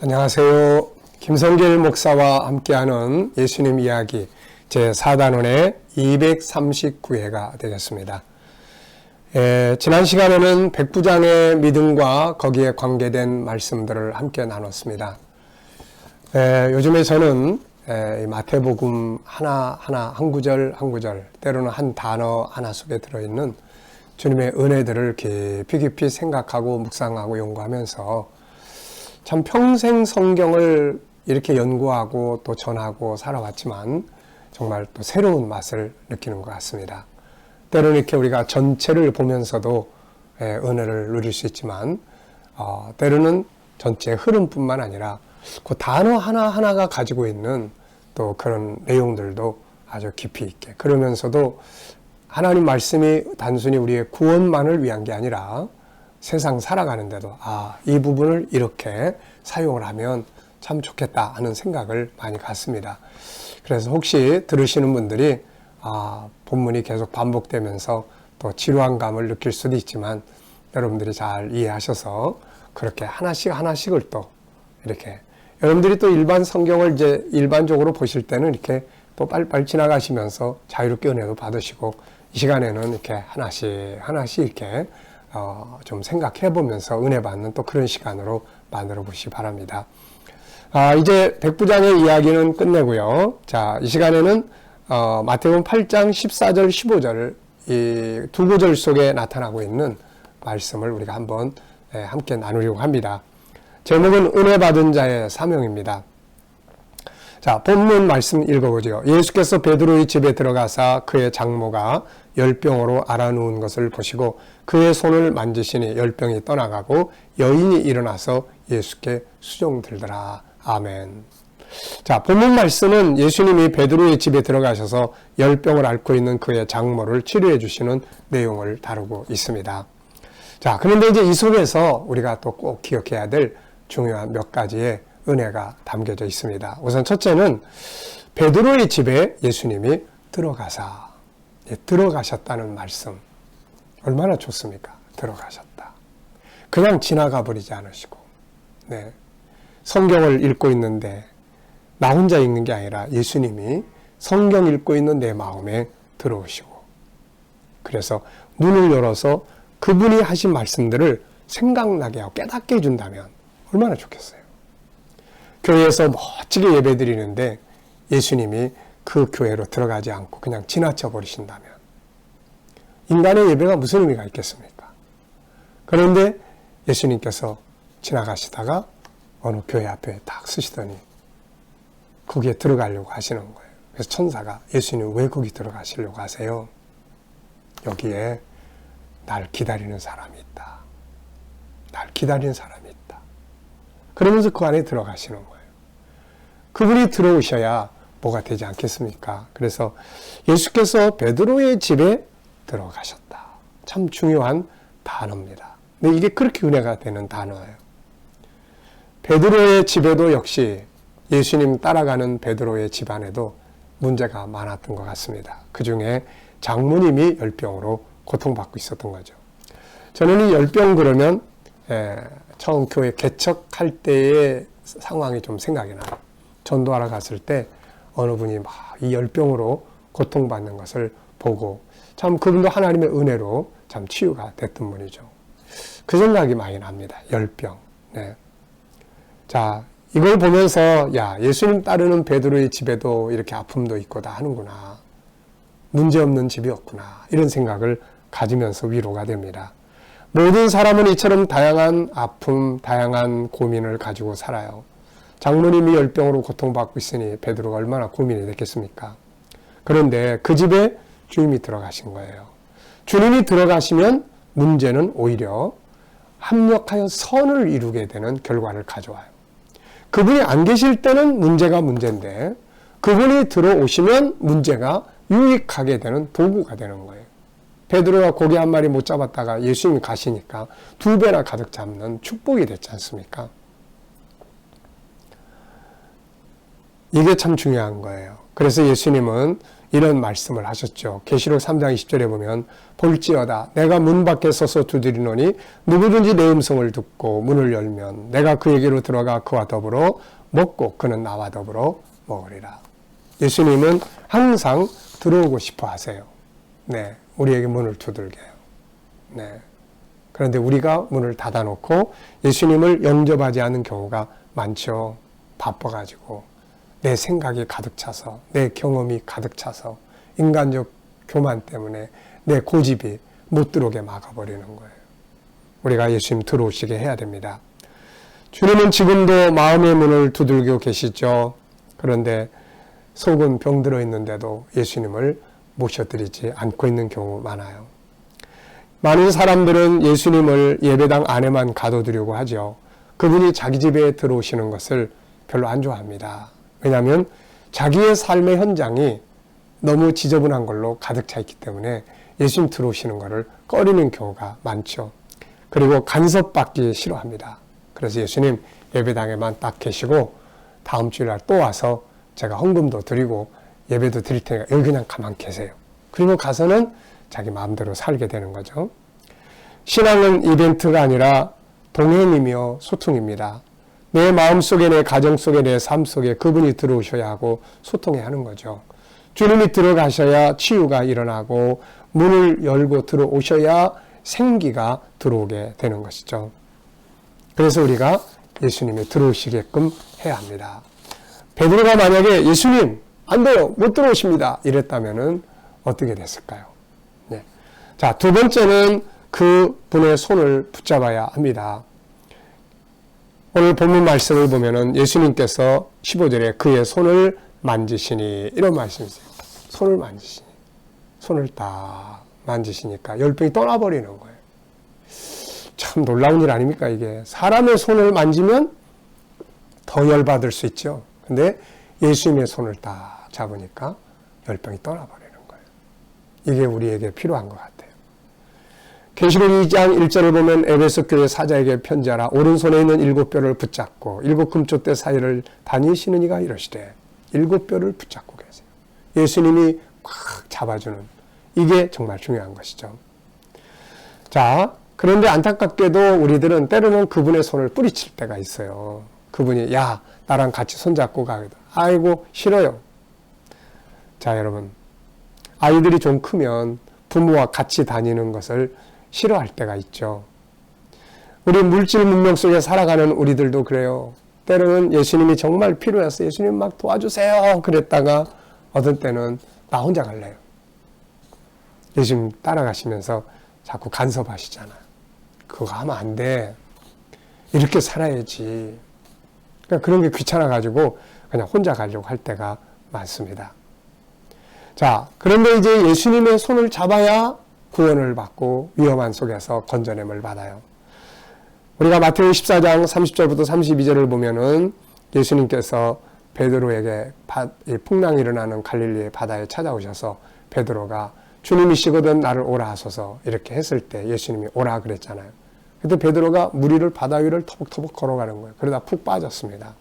안녕하세요. 김성길 목사와 함께하는 예수님 이야기 제4단원의 239회가 되겠습니다. 지난 시간에는 백부장의 믿음과 거기에 관계된 말씀들을 함께 나눴습니다. 요즘에 저는 마태복음 하나하나 한 구절 한 구절 때로는 한 단어 하나 속에 들어있는 주님의 은혜들을 깊이 생각하고 묵상하고 연구하면서 참 평생 성경을 이렇게 연구하고 또 전하고 살아왔지만 정말 또 새로운 맛을 느끼는 것 같습니다. 때로는 이렇게 우리가 전체를 보면서도 은혜를 누릴 수 있지만 때로는 전체 흐름뿐만 아니라 그 단어 하나하나가 가지고 있는 또 그런 내용들도 아주 깊이 있게, 그러면서도 하나님 말씀이 단순히 우리의 구원만을 위한 게 아니라 세상 살아가는데도 이 부분을 이렇게 사용을 하면 참 좋겠다 하는 생각을 많이 갖습니다. 그래서 혹시 들으시는 분들이 본문이 계속 반복되면서 또 지루한 감을 느낄 수도 있지만 여러분들이 잘 이해하셔서 그렇게 하나씩을 또 이렇게 여러분들이 또 일반 성경을 이제 일반적으로 보실 때는 이렇게 또 빨리빨리 지나가시면서 자유롭게 은혜도 받으시고, 이 시간에는 이렇게 하나씩 이렇게 좀 생각해 보면서 은혜 받는 또 그런 시간으로 만들어 보시기 바랍니다. 이제 백부장의 이야기는 끝내고요. 자, 이 시간에는 마태복음 8장 14절 15절 이 두 구절 속에 나타나고 있는 말씀을 우리가 한번 함께 나누려고 합니다. 제목은 은혜 받은 자의 사명입니다. 자, 본문 말씀 읽어보죠. 예수께서 베드로의 집에 들어가사 그의 장모가 열병으로 앓아누운 것을 보시고 그의 손을 만지시니 열병이 떠나가고 여인이 일어나서 예수께 수종들더라. 아멘. 자, 본문 말씀은 예수님이 베드로의 집에 들어가셔서 열병을 앓고 있는 그의 장모를 치료해 주시는 내용을 다루고 있습니다. 자, 그런데 이제 이 속에서 우리가 또 꼭 기억해야 될 중요한 몇 가지의 은혜가 담겨져 있습니다. 우선 첫째는 베드로의 집에 예수님이 들어가셨다는 말씀. 얼마나 좋습니까? 들어가셨다. 그냥 지나가 버리지 않으시고, 성경을 읽고 있는데 나 혼자 읽는 게 아니라 예수님이 성경 읽고 있는 내 마음에 들어오시고, 그래서 눈을 열어서 그분이 하신 말씀들을 생각나게 하고 깨닫게 해준다면 얼마나 좋겠어요. 교회에서 멋지게 예배 드리는데 예수님이 그 교회로 들어가지 않고 그냥 지나쳐 버리신다면 인간의 예배가 무슨 의미가 있겠습니까? 그런데 예수님께서 지나가시다가 어느 교회 앞에 딱 서시더니 거기에 들어가려고 하시는 거예요. 그래서 천사가 예수님 왜 거기 들어가시려고 하세요? 여기에 날 기다리는 사람이 있다. 날 기다리는 사람이 있다. 그러면서 그 안에 들어가시는 거예요. 그분이 들어오셔야 뭐가 되지 않겠습니까? 그래서 예수께서 베드로의 집에 들어가셨다. 참 중요한 단어입니다. 근데 이게 그렇게 은혜가 되는 단어예요. 베드로의 집에도 역시 예수님 따라가는 베드로의 집안에도 문제가 많았던 것 같습니다. 그 중에 장모님이 열병으로 고통받고 있었던 거죠. 저는 이 열병 그러면 처음 교회 개척할 때의 상황이 좀 생각이 나요. 전도하러 갔을 때 어느 분이 막 이 열병으로 고통받는 것을 보고 참 그분도 하나님의 은혜로 참 치유가 됐던 분이죠. 그 생각이 많이 납니다. 열병. 자, 이걸 보면서 예수님 따르는 베드로의 집에도 이렇게 아픔도 있고 다 하는구나. 문제없는 집이 없구나. 이런 생각을 가지면서 위로가 됩니다. 모든 사람은 이처럼 다양한 아픔, 다양한 고민을 가지고 살아요. 장모님이 열병으로 고통받고 있으니 베드로가 얼마나 고민이 됐겠습니까? 그런데 그 집에 주님이 들어가신 거예요. 주님이 들어가시면 문제는 오히려 합력하여 선을 이루게 되는 결과를 가져와요. 그분이 안 계실 때는 문제가 문제인데 그분이 들어오시면 문제가 유익하게 되는 도구가 되는 거예요. 베드로가 고기 한 마리 못 잡았다가 예수님이 가시니까 2배나 가득 잡는 축복이 됐지 않습니까? 이게 참 중요한 거예요. 그래서 예수님은 이런 말씀을 하셨죠. 계시록 3장 20절에 보면 볼지어다 내가 문 밖에 서서 두드리노니 누구든지 내 음성을 듣고 문을 열면 내가 그에게로 들어가 그와 더불어 먹고 그는 나와 더불어 먹으리라. 예수님은 항상 들어오고 싶어 하세요. 네, 우리에게 문을 두들겨요. 네. 그런데 우리가 문을 닫아놓고 예수님을 영접하지 않는 경우가 많죠. 바빠가지고 내 생각이 가득 차서 내 경험이 가득 차서 인간적 교만 때문에 내 고집이 못 들어오게 막아버리는 거예요. 우리가 예수님 들어오시게 해야 됩니다. 주님은 지금도 마음의 문을 두들겨 계시죠. 그런데 속은 병들어 있는데도 예수님을 모셔드리지 않고 있는 경우 많아요. 많은 사람들은 예수님을 예배당 안에만 가둬두려고 하죠. 그분이 자기 집에 들어오시는 것을 별로 안 좋아합니다. 왜냐하면 자기의 삶의 현장이 너무 지저분한 걸로 가득 차 있기 때문에 예수님 들어오시는 것을 꺼리는 경우가 많죠. 그리고 간섭받기 싫어합니다. 그래서 예수님 예배당에만 딱 계시고 다음 주일날 또 와서 제가 헌금도 드리고 예배도 드릴 테니까 여기 그냥 가만 계세요. 그리고 가서는 자기 마음대로 살게 되는 거죠. 신앙은 이벤트가 아니라 동행이며 소통입니다. 내 마음속에 내 가정 속에 내 삶 속에 그분이 들어오셔야 하고 소통해야 하는 거죠. 주님이 들어가셔야 치유가 일어나고 문을 열고 들어오셔야 생기가 들어오게 되는 것이죠. 그래서 우리가 예수님이 들어오시게끔 해야 합니다. 베드로가 만약에 예수님 안 돼요 못 들어오십니다 이랬다면은 어떻게 됐을까요? 네. 자, 두 번째는 그 분의 손을 붙잡아야 합니다. 오늘 본문 말씀을 보면은 예수님께서 15절에 그의 손을 만지시니 이런 말씀이세요. 손을 만지시니 손을 딱 만지시니까 열병이 떠나버리는 거예요. 참 놀라운 일 아닙니까 이게. 사람의 손을 만지면 더 열받을 수 있죠. 근데 예수님의 손을 딱 잡으니까 열병이 떠나버리는 거예요. 이게 우리에게 필요한 것 같아요. 계시록 2장 1절을 보면 에베소 교회 사자에게 편지하라. 오른손에 있는 7뼈를 붙잡고 7 금촛대 사이를 다니시는 이가 이러시되 7뼈를 붙잡고 계세요. 예수님이 꽉 잡아주는 이게 정말 중요한 것이죠. 자, 그런데 안타깝게도 우리들은 때로는 그분의 손을 뿌리칠 때가 있어요. 그분이 야 나랑 같이 손잡고 가거든. 아이고 싫어요. 자, 여러분 아이들이 좀 크면 부모와 같이 다니는 것을 싫어할 때가 있죠. 우리 물질 문명 속에 살아가는 우리들도 그래요. 때로는 예수님이 정말 필요해서 예수님 막 도와주세요 그랬다가 어떤 때는 나 혼자 갈래요. 예수님 따라가시면서 자꾸 간섭하시잖아요. 그거 하면 안 돼. 이렇게 살아야지. 그러니까 그런 게 귀찮아가지고 그냥 혼자 가려고 할 때가 많습니다. 자, 그런데 이제 예수님의 손을 잡아야 구원을 받고 위험한 속에서 건져냄을 받아요. 우리가 마태복음 14장 30절부터 32절을 보면은 예수님께서 베드로에게 풍랑이 일어나는 갈릴리의 바다에 찾아오셔서 베드로가 주님이시거든 나를 오라 하소서 이렇게 했을 때 예수님이 오라 그랬잖아요. 그때 베드로가 물 위를 바다 위를 터벅터벅 걸어가는 거예요. 그러다 푹 빠졌습니다.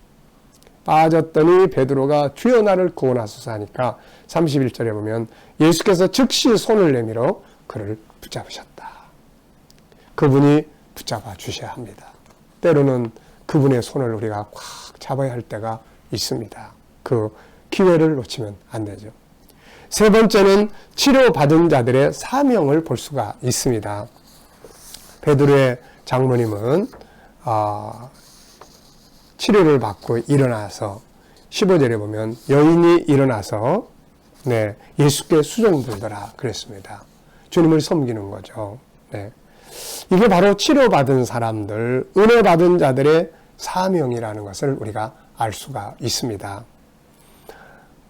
빠졌더니 베드로가 주여 나를 구원하소서 하니까 31절에 보면 예수께서 즉시 손을 내밀어 그를 붙잡으셨다. 그분이 붙잡아 주셔야 합니다. 때로는 그분의 손을 우리가 꽉 잡아야 할 때가 있습니다. 그 기회를 놓치면 안 되죠. 세 번째는 치료받은 자들의 사명을 볼 수가 있습니다. 베드로의 장모님은 치료를 받고 일어나서 15절에 보면 여인이 일어나서 예수께 수종들더라 그랬습니다. 주님을 섬기는 거죠. 네. 이게 바로 치료받은 사람들, 은혜 받은 자들의 사명이라는 것을 우리가 알 수가 있습니다.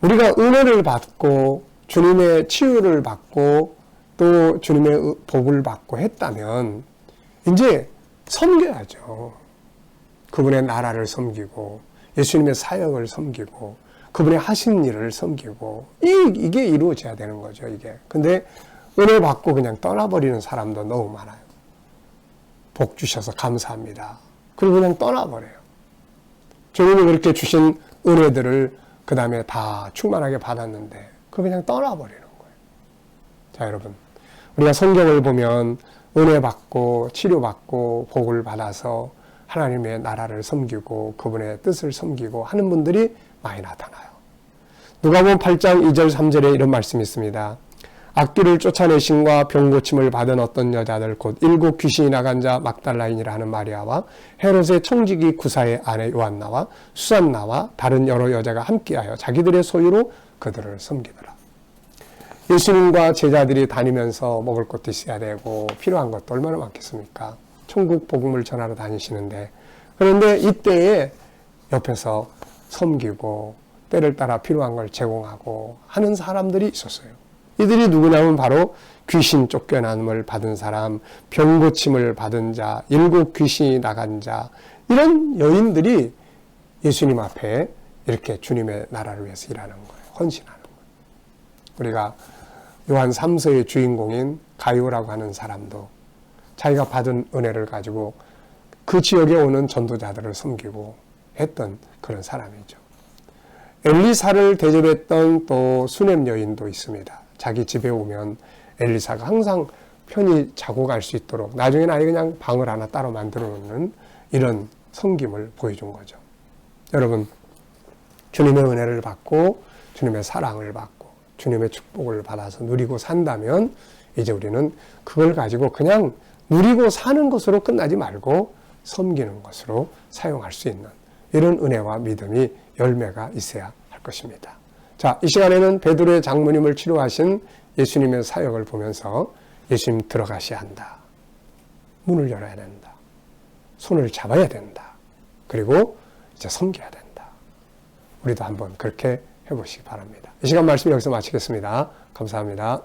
우리가 은혜를 받고 주님의 치유를 받고 또 주님의 복을 받고 했다면 이제 섬겨야죠. 그분의 나라를 섬기고 예수님의 사역을 섬기고 그분의 하신 일을 섬기고 이게 이루어져야 되는 거죠. 이게. 근데 은혜 받고 그냥 떠나버리는 사람도 너무 많아요. 복 주셔서 감사합니다. 그리고 그냥 떠나버려요. 주님이 그렇게 주신 은혜들을 그 다음에 다 충만하게 받았는데 그거 그냥 떠나버리는 거예요. 자, 여러분. 우리가 성경을 보면 은혜 받고 치료받고 복을 받아서 하나님의 나라를 섬기고 그분의 뜻을 섬기고 하는 분들이 많이 나타나요. 누가복음 8장 2절 3절에 이런 말씀이 있습니다. 악귀를 쫓아내심과 병 고침을 받은 어떤 여자들 곧 7 귀신이 나간 자 막달라인이라 하는 마리아와 헤롯의 청지기 구사의 아내 요한나와 수산나와 다른 여러 여자가 함께하여 자기들의 소유로 그들을 섬기더라. 예수님과 제자들이 다니면서 먹을 것도 있어야 되고 필요한 것도 얼마나 많겠습니까? 천국 복음을 전하러 다니시는데, 그런데 이때에 옆에서 섬기고 때를 따라 필요한 걸 제공하고 하는 사람들이 있었어요. 이들이 누구냐면 바로 귀신 쫓겨남을 받은 사람, 병 고침을 받은 자, 7 귀신이 나간 자, 이런 여인들이 예수님 앞에 이렇게 주님의 나라를 위해서 일하는 거예요. 헌신하는 거예요. 우리가 요한 3서의 주인공인 가요라고 하는 사람도 자기가 받은 은혜를 가지고 그 지역에 오는 전도자들을 섬기고 했던 그런 사람이죠. 엘리사를 대접했던 또 수넴 여인도 있습니다. 자기 집에 오면 엘리사가 항상 편히 자고 갈 수 있도록 나중에는 아예 그냥 방을 하나 따로 만들어 놓는 이런 섬김을 보여준 거죠. 여러분, 주님의 은혜를 받고 주님의 사랑을 받고 주님의 축복을 받아서 누리고 산다면 이제 우리는 그걸 가지고 그냥 누리고 사는 것으로 끝나지 말고 섬기는 것으로 사용할 수 있는 이런 은혜와 믿음이 열매가 있어야 할 것입니다. 자, 이 시간에는 베드로의 장모님을 치료하신 예수님의 사역을 보면서 예수님 들어가셔야 한다. 문을 열어야 된다. 손을 잡아야 된다. 그리고 이제 섬겨야 된다. 우리도 한번 그렇게 해보시기 바랍니다. 이 시간 말씀 여기서 마치겠습니다. 감사합니다.